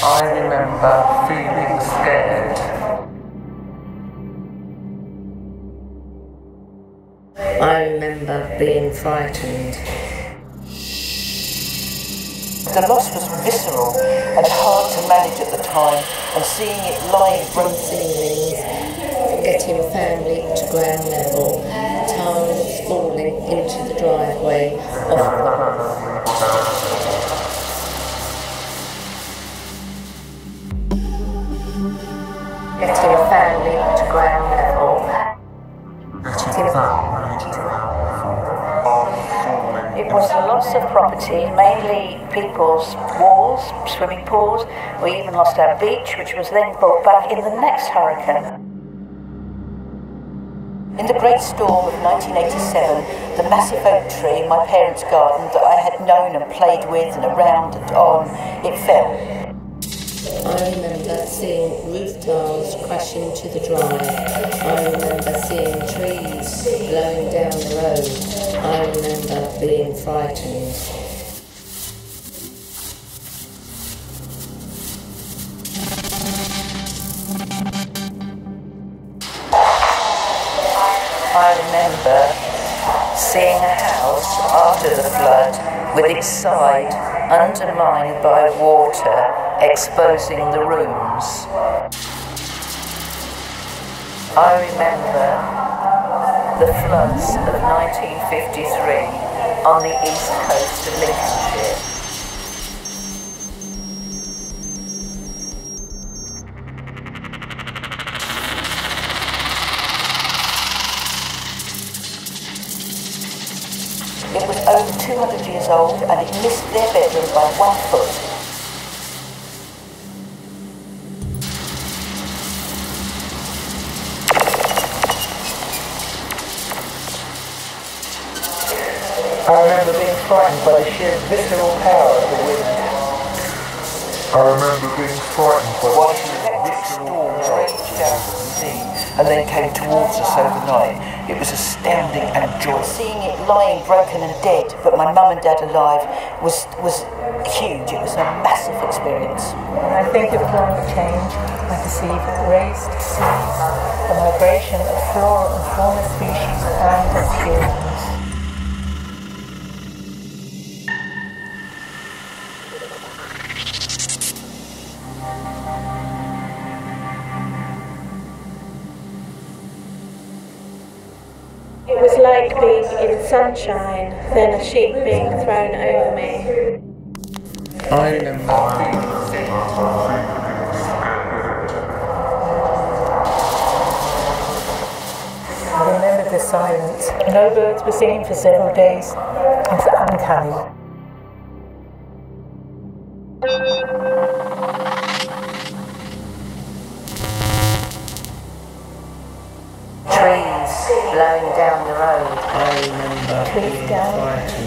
I remember feeling scared. I remember being frightened. The loss was visceral and hard to manage at the time, and seeing it lying broken ceilings, getting a family to ground level, tiles falling into the driveway getting a family to ground level. It was the loss of property, mainly people's walls, swimming pools. We even lost our beach, which was then brought back in the next hurricane. In the great storm of 1987, the massive oak tree in my parents' garden that I had known and played with and around and on, it fell. I remember seeing roof tiles crashing to the drive. I remember seeing trees blowing down the road. I remember being frightened. I remember seeing a house after the flood with its side undermined by water, exposing the rooms. I remember the floods of 1953 on the east coast of Lincolnshire. It was over 200 years old and it missed their bedroom by 1 foot. I remember being frightened by the sheer visceral power of the wind. I remember being frightened by watching the electric storms rage down from the sea and then came towards us overnight. It was astounding and joyous. Seeing it lying broken and dead, but my mum and dad alive, was huge. It was a massive experience. When I think of climate change, I perceive raised seas, the migration of flora and fauna species, and of humans. It was like being in sunshine, then a sheet being thrown over me. I remember being I remember the silence. No birds were singing for several days. It's uncanny. Blowing down the road. I remember Trees down,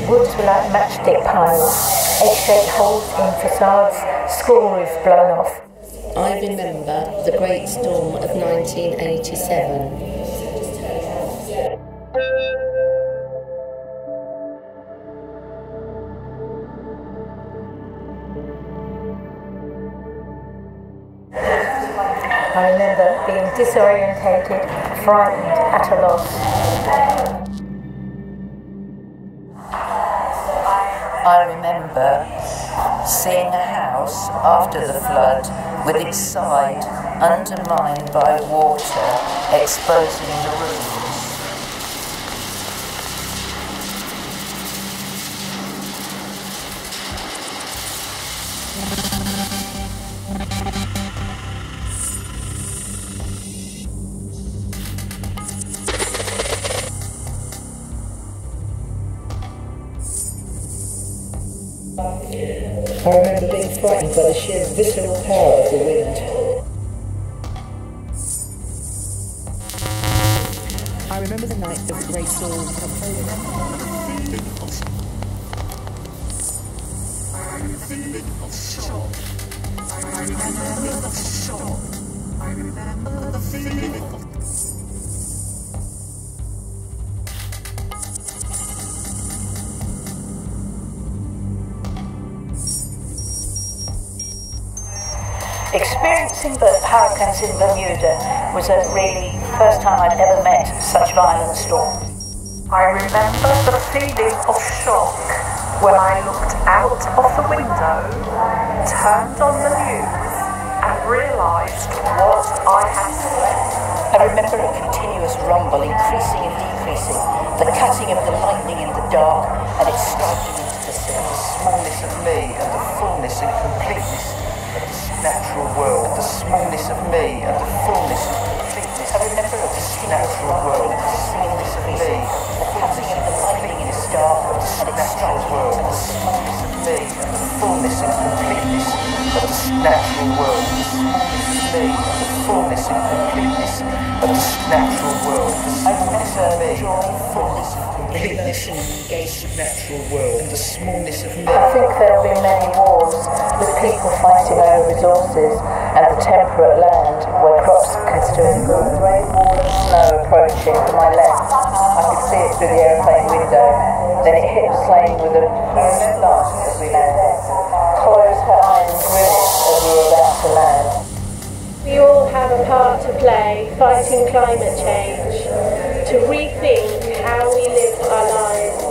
woods were like matchstick piles, egg-shaped holes in facades, school roofs blown off. I remember the great storm of 1987. I remember being disorientated, frightened, at a loss. I remember seeing a house after the flood with its side undermined by water, exposing the rooms. I remember being frightened by the sheer visceral power of the wind. I remember the night of the great storm of October. I remember the feeling of shock. I remember the feeling of shock. I remember the feeling of experiencing the hurricanes in Bermuda was a really first time I'd ever met such violent storms. I remember the feeling of shock when I looked out of the window, turned on the news, and realised what I had slept. I remember a continuous rumble, increasing and decreasing, the cutting of the lightning in the dark, and it striking into the sea. The smallness of me and the fullness and completeness of this natural world. The smallness of me and the fullness and completeness. I remember this natural world. The smallness of me, the cutting of the lightning in the dark, and it striking world. The smallness of me and the fullness and completeness of this natural world. The smallness of me and the fullness and completeness of this natural world. I remember the joy, fullness and completeness of this natural world. And the smallness of me. I think there have been many wars with people fighting over resources and the temperate land where crops can still grow. A great wall of snow approaching to my left. I could see it through the aeroplane window. Then it hit the plane with a huge blast as we landed. Closed her eyes and grimaced as we were about to land. We all have a part to play fighting climate change, to rethink how we live our lives.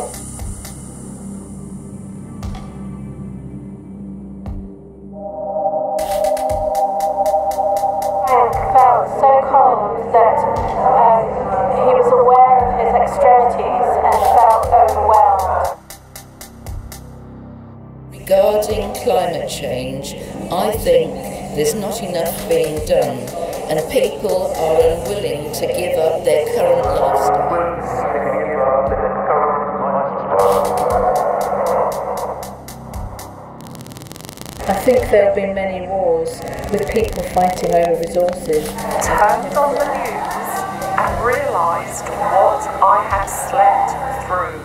Frank felt so cold that he was aware of his extremities and felt overwhelmed. Regarding climate change, I think there's not enough being done, and people are unwilling to give up their current lifestyle. I think there have been many wars with people fighting over resources. Turned on the news and realised what I had slept through.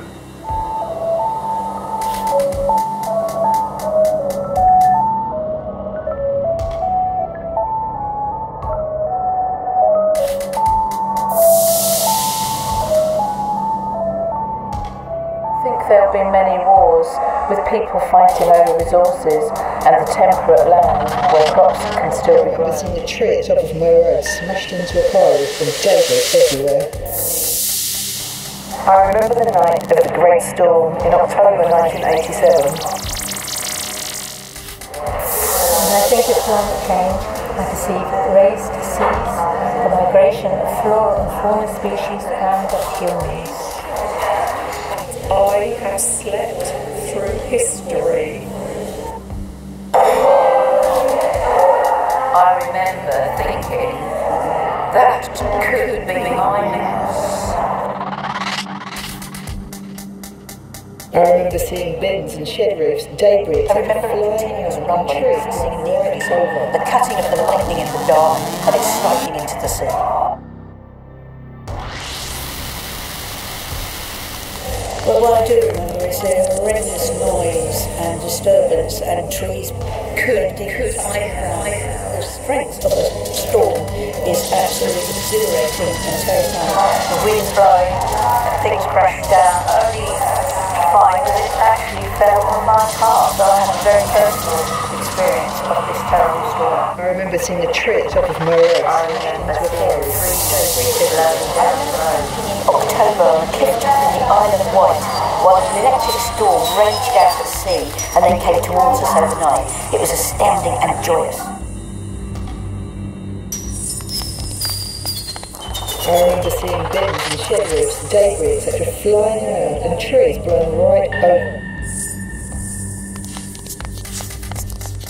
There have been many wars with people fighting over resources and the temperate land where crops can still be grown. In the tree at the top of my road smashed into a car and debris everywhere. I remember the night of the Great Storm in October 1987. When I think of climate change, I perceive raised seas, the migration of flora and fauna species and of humans. I have slept through history. I remember thinking, that could be my house. I remember seeing bins and shed roofs, debris. I remember a continuous rumble, increasing and decreasing, the cutting of the lightning in the dark, and it striking into the sea. But what I do remember is the horrendous noise and disturbance, and trees could the strength of the storm is absolutely exhilarating and terrifying. The wind's blowing and things crashing down, only to find that it actually fell on my car. So I had a very personal experience of this terrible storm. I remember seeing the tree at the top of my road. I remember seeing trees blowing down the road. In October, on the cliff-top in the Isle of Wight, while an electric storm raged out at sea and then came towards us overnight. It was astounding and joyous. I remember seeing bins and shed roofs, debris, etc. flying around and trees blown right over.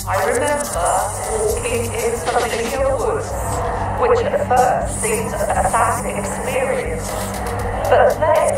I remember walking in familiar woods, which at first seemed a fantastic experience, but then